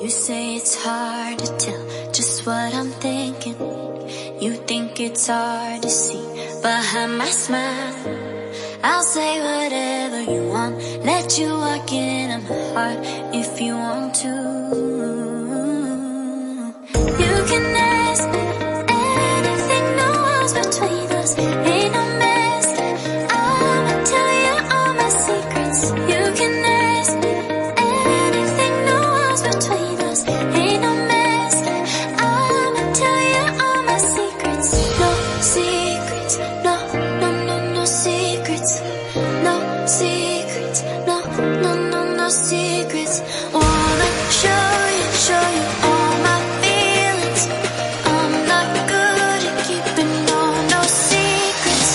You say it's hard to tell just what I'm thinking. You think it's hard to see behind my smile. I'll say whatever you want, let you walk into my heart if you want to. You can ask me anything, no walls between us, ain't no mess. I'ma tell you all my secrets. You can ask me anything, no walls between us, ain't no mess. I'ma tell you all my secrets. No secrets, no, no, no, no secrets. No secrets, no, no, no, no secrets. Wanna show you all my feelings. I'm not good at keeping no secrets.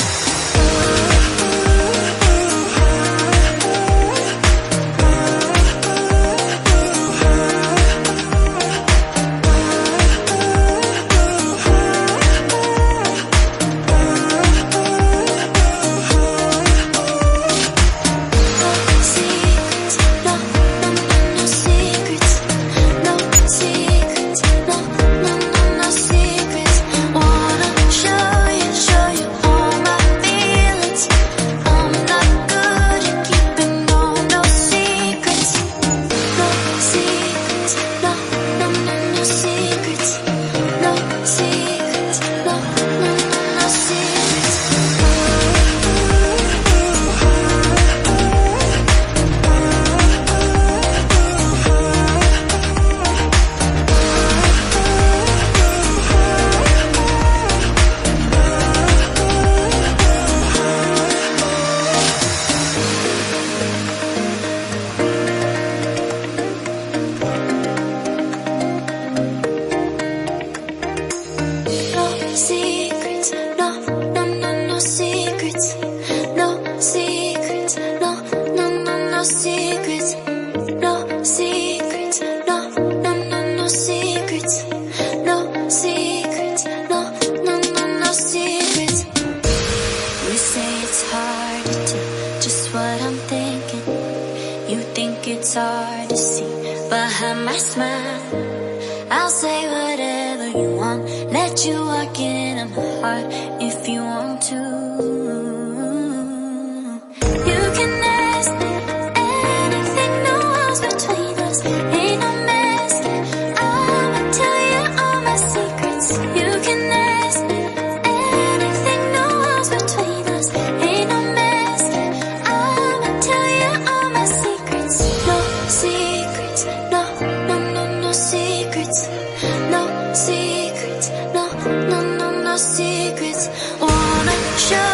No secrets, no, no, no, no secrets. Wanna show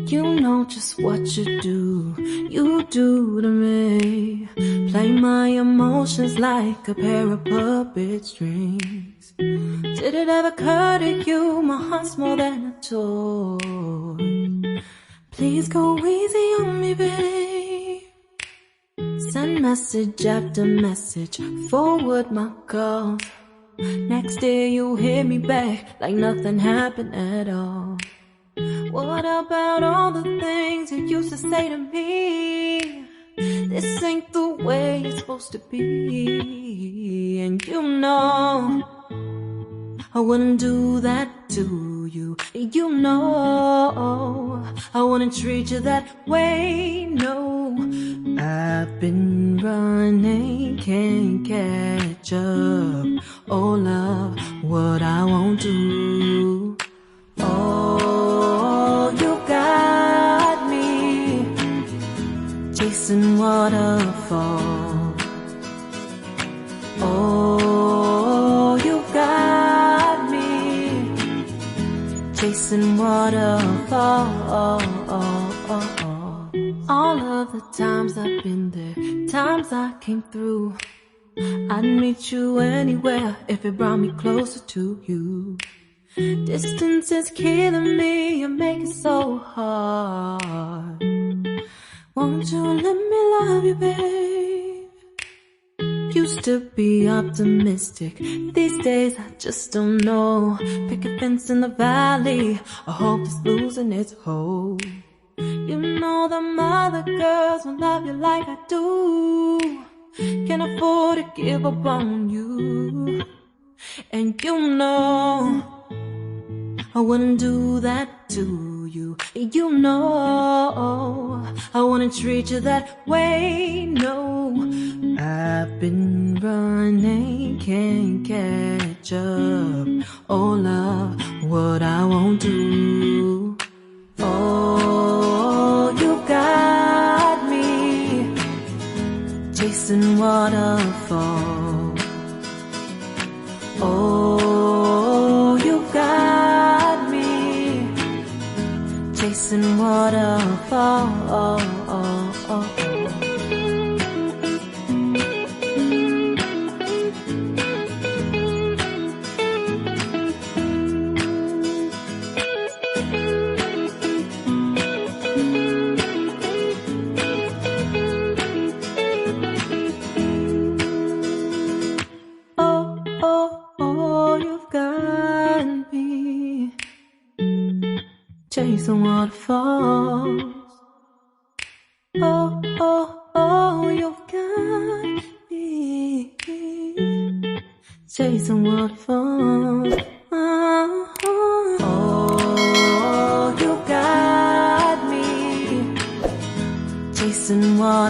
You know just what you do to me. Play my emotions like a pair of puppet strings. Did it ever occur to you my heart's more than a toy? Please go easy on me, babe. Send message after message, forward my calls. Next day you hit me back like nothing happened at all. What about all the things you used to say to me? This ain't the way it's supposed to be. And you know I wouldn't do that to you. You know I wouldn't treat you that way, no. I've been running, can't catch up. Oh love, what I won't do. Oh, you got me chasing waterfalls. Oh, you got me chasing waterfalls. All of the times I've been there, times I came through, I'd meet you anywhere if it brought me closer to you. Distance is killing me, you make it so hard. Won't you let me love you, babe? Used to be optimistic, these days I just don't know. Pick a fence in the valley, I hope it's losing its hold. You know them other girls won't love you like I do. Can't afford to give up on you. And you know I wouldn't do that to you. You know I wouldn't treat you that way, no. I've been running, can't catch up. Oh love, what I won't do. Oh, you got me chasing waterfalls. Oh, you got me chasing waterfalls. Chasing waterfalls. Oh, oh, oh, you've got me chasing waterfalls. Oh, oh, you got me chasing water.